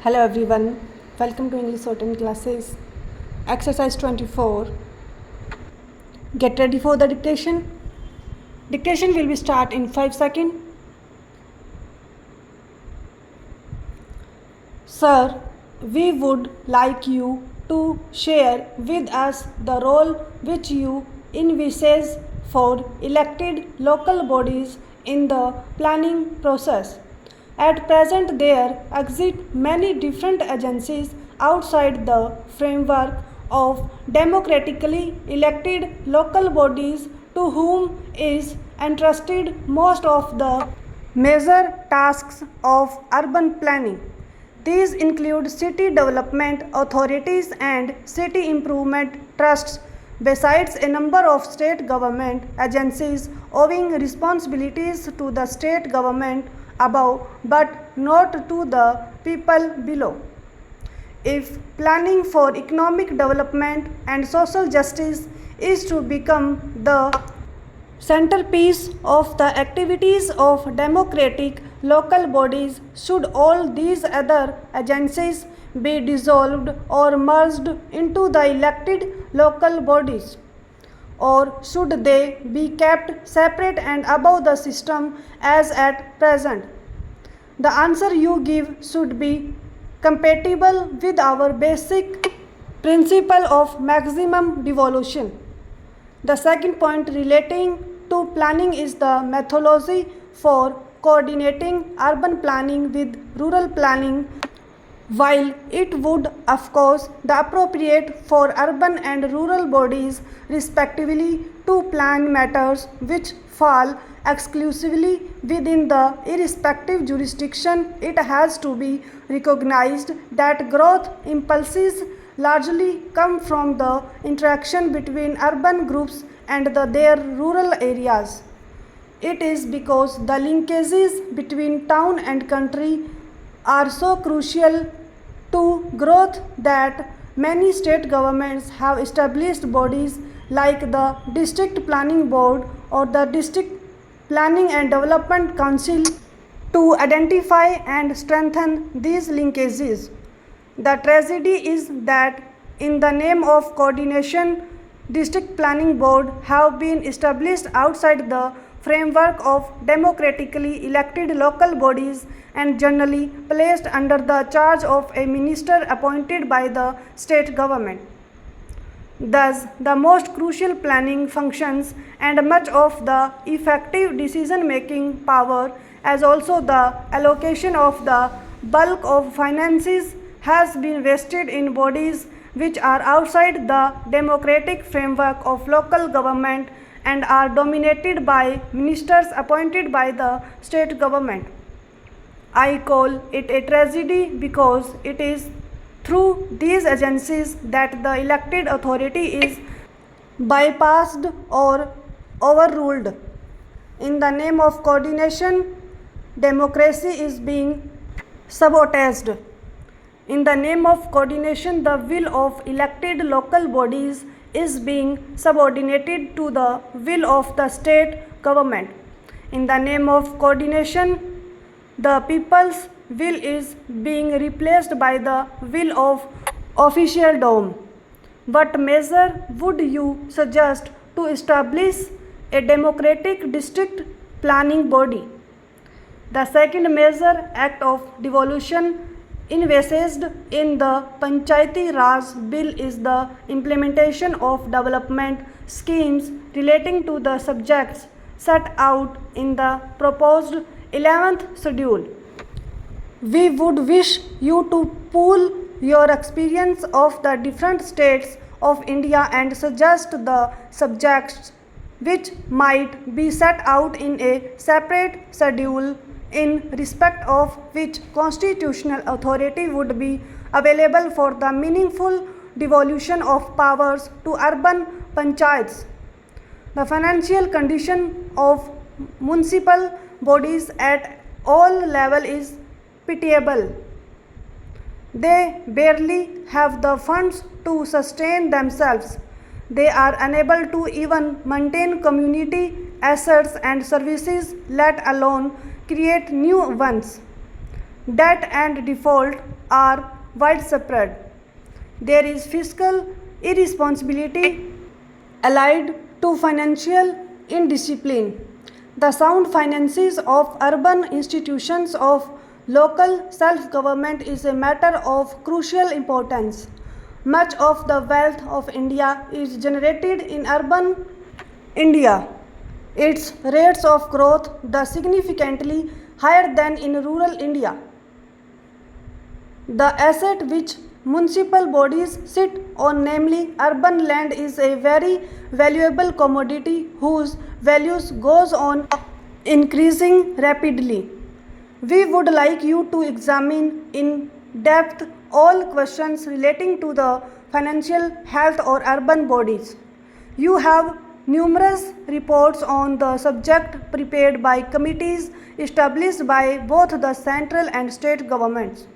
Hello everyone, welcome to English Shorthand classes. Exercise 24. Get ready for the dictation. Dictation will be start in 5 seconds. Sir, we would like you to share with us the role which you envisage for elected local bodies in the planning process. At present, there exist many different agencies outside the framework of democratically elected local bodies to whom is entrusted most of the major tasks of urban planning. These include city development authorities and city improvement trusts, besides a number of state government agencies owing responsibilities to the state government above but not to the people below. If planning for economic development and social justice is to become the centerpiece of the activities of democratic local bodies, should all these other agencies be dissolved or merged into the elected local bodies? Or should they be kept separate and above the system as at present? The answer you give should be compatible with our basic principle of maximum devolution. The second point relating to planning is the methodology for coordinating urban planning with rural planning. While it would, of course, be appropriate for urban and rural bodies respectively to plan matters which fall exclusively within the irrespective jurisdiction, it has to be recognized that growth impulses largely come from the interaction between urban groups and their rural areas. It is because the linkages between town and country are so crucial to growth that many state governments have established bodies like the District Planning Board or the District Planning and Development Council to identify and strengthen these linkages. The tragedy is that in the name of coordination, District Planning Board have been established outside the framework of democratically elected local bodies and generally placed under the charge of a minister appointed by the state government. Thus, the most crucial planning functions and much of the effective decision-making power, as also the allocation of the bulk of finances, has been vested in bodies which are outside the democratic framework of local government and are dominated by ministers appointed by the state government. I call it a tragedy because it is through these agencies that the elected authority is bypassed or overruled. In the name of coordination, democracy is being sabotaged. In the name of coordination, the will of elected local bodies is being subordinated to the will of the state government. In the name of coordination, the people's will is being replaced by the will of officialdom. What measure would you suggest to establish a democratic district planning body? The second major act of devolution envisaged in the Panchayati Raj Bill is the implementation of development schemes relating to the subjects set out in the proposed 11th schedule. We would wish you to pool your experience of the different states of India and suggest the subjects which might be set out in a separate schedule, in respect of which constitutional authority would be available for the meaningful devolution of powers to urban panchayats. The financial condition of municipal bodies at all levels is pitiable. They barely have the funds to sustain themselves. They are unable to even maintain community assets and services, let alone create new ones. Debt and default are widespread. There is fiscal irresponsibility allied to financial indiscipline. The sound finances of urban institutions of local self-government is a matter of crucial importance. Much of the wealth of India is generated in urban India. Its rates of growth are significantly higher than in rural India. The asset which municipal bodies sit on, namely urban land, is a very valuable commodity whose values goes on increasing rapidly. We would like you to examine in depth all questions relating to the financial health or urban bodies. You have numerous reports on the subject prepared by committees established by both the central and state governments.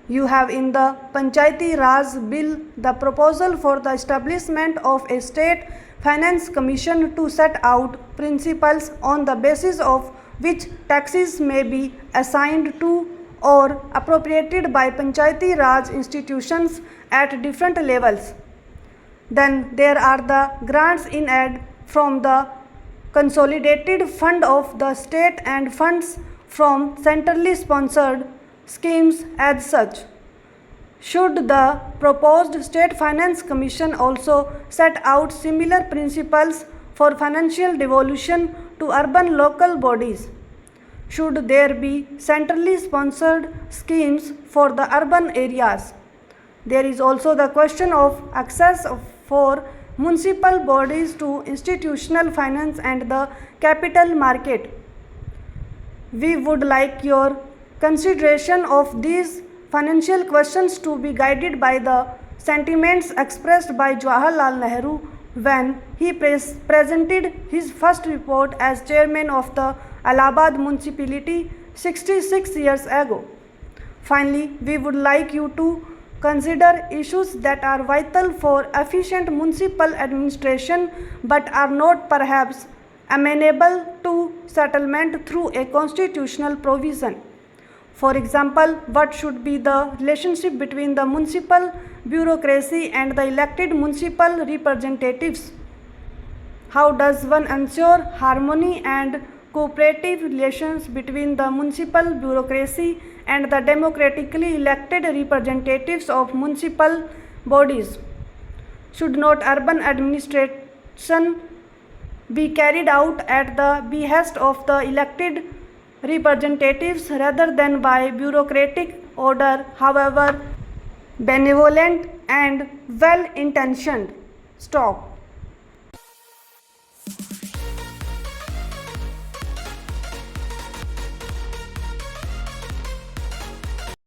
You have in the Panchayati Raj Bill the proposal for the establishment of a state finance commission to set out principles on the basis of which taxes may be assigned to or appropriated by Panchayati Raj institutions at different levels. Then there are the grants in aid from the consolidated fund of the state and funds from centrally sponsored schemes as such. Should the proposed State Finance Commission also set out similar principles for financial devolution to urban local bodies? Should there be centrally sponsored schemes for the urban areas? There is also the question of access for municipal bodies to institutional finance and the capital market. We would like your consideration of these financial questions to be guided by the sentiments expressed by Jawaharlal Nehru when he presented his first report as chairman of the Allahabad municipality 66 years ago. Finally, we would like you to consider issues that are vital for efficient municipal administration but are not perhaps amenable to settlement through a constitutional provision. For example, what should be the relationship between the municipal bureaucracy and the elected municipal representatives? How does one ensure harmony and cooperative relations between the municipal bureaucracy and the democratically elected representatives of municipal bodies? Should not urban administration be carried out at the behest of the elected representatives rather than by bureaucratic order, however benevolent and well-intentioned? Stop.